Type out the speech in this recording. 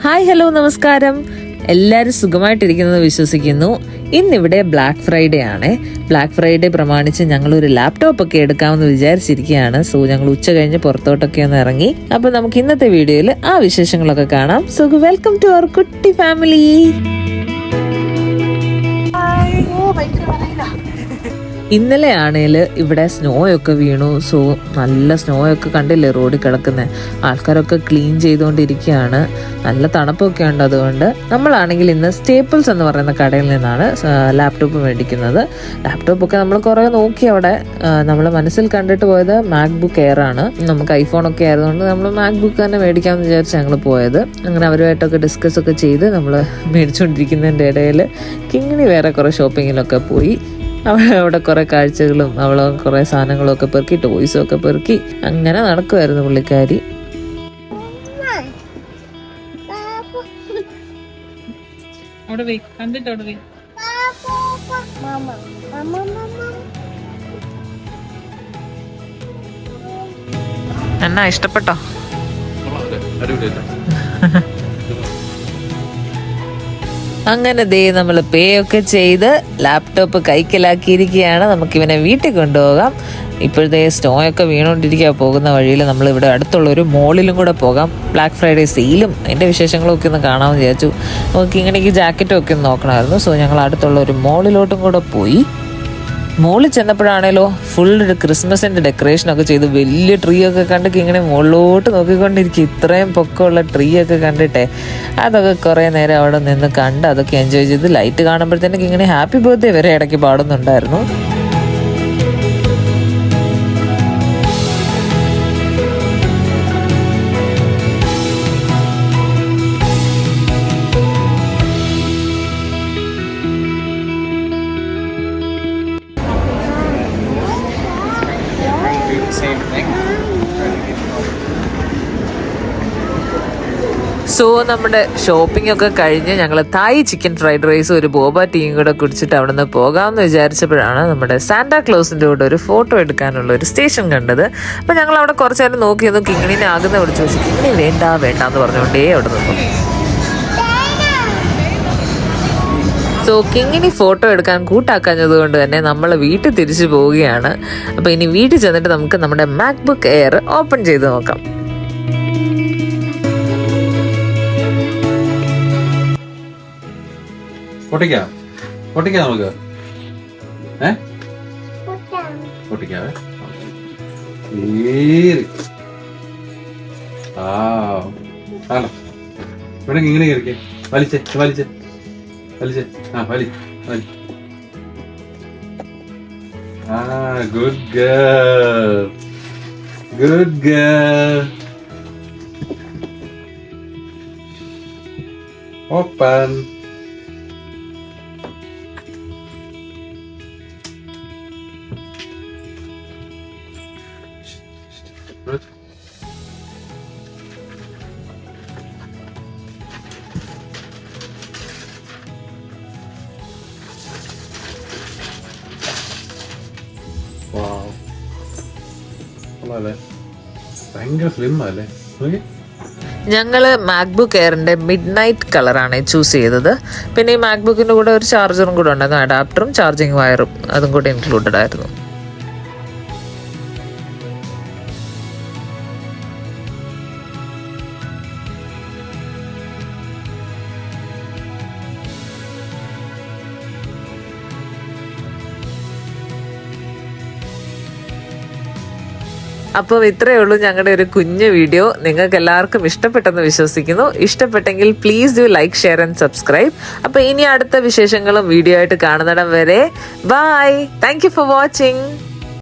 Hi, hello, നമസ്കാരം. എല്ലാവരും സുഖമായിട്ടിരിക്കുന്നത് വിശ്വസിക്കുന്നു. ഇന്നിവിടെ ബ്ലാക്ക് ഫ്രൈഡേ ആണ്. ബ്ലാക്ക് ഫ്രൈഡേ പ്രമാണിച്ച് ഞങ്ങളൊരു ലാപ്ടോപ്പ് ഒക്കെ എടുക്കാമെന്ന് വിചാരിച്ചിരിക്കുകയാണ്. സോ ഞങ്ങൾ ഉച്ച കഴിഞ്ഞ് പുറത്തോട്ടൊക്കെ ഒന്ന് ഇറങ്ങി. അപ്പോൾ നമുക്ക് ഇന്നത്തെ വീഡിയോയിൽ ആ വിശേഷങ്ങളൊക്കെ കാണാം. സോ വെൽക്കം ടു അവർ കുട്ടി ഫാമിലി. ഇന്നലെ ആണേൽ ഇവിടെ സ്നോ ഒക്കെ വീണു. സോ നല്ല സ്നോ ഒക്കെ കണ്ടില്ലേ റോഡിൽ കിടക്കുന്നത്. ആൾക്കാരൊക്കെ ക്ലീൻ ചെയ്തുകൊണ്ടിരിക്കുകയാണ്. നല്ല തണുപ്പൊക്കെ ഉണ്ട്. അതുകൊണ്ട് നമ്മളാണെങ്കിൽ ഇന്ന് സ്റ്റേപ്പിൾസ് എന്ന് പറയുന്ന കടയിൽ നിന്നാണ് ലാപ്ടോപ്പ് മേടിക്കുന്നത്. ലാപ്ടോപ്പൊക്കെ നമ്മൾ കുറേ നോക്കി. അവിടെ നമ്മൾ മനസ്സിൽ കണ്ടിട്ട് പോയത് മാക്ബുക്ക് എയർ ആണ്. നമുക്ക് ഐഫോണൊക്കെ ആയതുകൊണ്ട് നമ്മൾ മാക്ബുക്ക് തന്നെ മേടിക്കാമെന്ന് വിചാരിച്ച് ഞങ്ങൾ പോയത്. അങ്ങനെ അവരുമായിട്ടൊക്കെ ഡിസ്കസ് ഒക്കെ ചെയ്ത് നമ്മൾ മേടിച്ചുകൊണ്ടിരിക്കുന്നതിൻ്റെ ഇടയിൽ കിങ്ങിണി വേറെ കുറേ ഷോപ്പിങ്ങിലൊക്കെ പോയി. അവിടെ കുറെ കാഴ്ചകളും അവളെ കുറെ സാധനങ്ങളും ഒക്കെ പെറുക്കി, ടോയ്സും ഒക്കെ പെറുക്കി അങ്ങനെ നടക്കുമായിരുന്നു പുള്ളിക്കാരി. എന്നാ ഇഷ്ടപ്പെട്ടോ? അങ്ങനെ ദേ നമ്മൾ പേ ഒക്കെ ചെയ്ത് ലാപ്ടോപ്പ് കൈക്കലാക്കിയിരിക്കുകയാണ്. നമുക്കിവനെ വീട്ടിൽ കൊണ്ടുപോകാം. ഇപ്പോഴത്തെ സ്നോ ഒക്കെ വീണുകൊണ്ടിരിക്കുക. പോകുന്ന വഴിയിൽ നമ്മൾ ഇവിടെ അടുത്തുള്ള ഒരു മോളിലും കൂടെ പോകാം. ബ്ലാക്ക് ഫ്രൈഡേ സെയിലും അതിൻ്റെ വിശേഷങ്ങളും ഒക്കെ ഒന്ന് കാണാമെന്ന് വിചാരിച്ചു. നമുക്ക് ഇങ്ങനെയൊക്കെ ജാക്കറ്റും ഒക്കെ ഒന്ന് നോക്കണമായിരുന്നു. സോ ഞങ്ങൾ അടുത്തുള്ള ഒരു മോളിലോട്ടും കൂടെ പോയി. മോളിൽ ചെന്നപ്പോഴാണേലോ ഫുൾ ക്രിസ്മസിൻ്റെ ഡെക്കറേഷനൊക്കെ ചെയ്ത് വലിയ ട്രീ ഒക്കെ കണ്ട് ഇങ്ങനെ മുകളിലോട്ട് നോക്കിക്കൊണ്ടിരിക്കും. ഇത്രയും പൊക്കമുള്ള ട്രീ ഒക്കെ കണ്ടിട്ടേ അതൊക്കെ കുറേ നേരം അവിടെ നിന്ന് കണ്ട് അതൊക്കെ എൻജോയ് ചെയ്ത് ലൈറ്റ് കാണുമ്പോഴത്തേക്ക് ഇങ്ങനെ ഹാപ്പി ബർത്ത്ഡേ വരെ ഇടയ്ക്ക് പാടുന്നുണ്ടായിരുന്നു. സോ നമ്മുടെ ഷോപ്പിംഗ് ഒക്കെ കഴിഞ്ഞ് ഞങ്ങൾ തായ് ചിക്കൻ ഫ്രൈഡ് റൈസും ഒരു ബോബ ടീയും കൂടെ കുടിച്ചിട്ട് അവിടെ നിന്ന് പോകാമെന്ന് വിചാരിച്ചപ്പോഴാണ് നമ്മുടെ സാന്റാക്ലോസിൻ്റെ കൂടെ ഒരു ഫോട്ടോ എടുക്കാനുള്ള ഒരു സ്റ്റേഷൻ കണ്ടത്. അപ്പോൾ ഞങ്ങൾ അവിടെ കുറച്ച് നേരം നോക്കിയിരുന്നു. കിങ്ങിണിനെ ആകുന്ന വിളിച്ചു വെച്ചു. കിങ്ങിണി വേണ്ട എന്ന് പറഞ്ഞുകൊണ്ടേ അവിടെ നിന്നു. സോ കിങ്ങിനി ഫോട്ടോ എടുക്കാൻ കൂട്ടാക്കാഞ്ഞത് കൊണ്ട് തന്നെ നമ്മൾ വീട്ടിൽ തിരിച്ചു പോവുകയാണ്. അപ്പോൾ ഇനി വീട്ടിൽ ചെന്നിട്ട് നമുക്ക് നമ്മുടെ മാക്ബുക്ക് എയർ ഓപ്പൺ ചെയ്ത് നോക്കാം. പൊട്ടിക്കാം നമുക്ക്. പൊട്ടിക്കാവേ. ഇവിടെ ഇങ്ങനെ കയറിക്കേ. വലിച്ചേ. വലി. Good girl. ഓപ്പൺ. ഭയങ്കര സ്ലിം അല്ലേ? ഞങ്ങള് മാക്ബുക്ക് എയറിന്റെ മിഡ് നൈറ്റ് കളറാണ് ചൂസ് ചെയ്തത്. പിന്നെ ഈ മാക്ബുക്കിന്റെ കൂടെ ഒരു ചാർജറും കൂടെ ഉണ്ടായിരുന്നു. അഡാപ്റ്ററും ചാർജിങ് വയറും അതും കൂടെ ഇൻക്ലൂഡഡ് ആയിരുന്നു. അപ്പോൾ ഇത്രയേ ഉള്ളൂ ഞങ്ങളുടെ ഒരു കുഞ്ഞു വീഡിയോ. നിങ്ങൾക്ക് എല്ലാവർക്കും ഇഷ്ടപ്പെട്ടെന്ന് വിശ്വസിക്കുന്നു. ഇഷ്ടപ്പെട്ടെങ്കിൽ please do like, share and subscribe. അപ്പോൾ ഇനി അടുത്ത വിശേഷങ്ങളും വീഡിയോ ആയിട്ട് കാണുന്നിടം വരെ bye. Thank you for watching.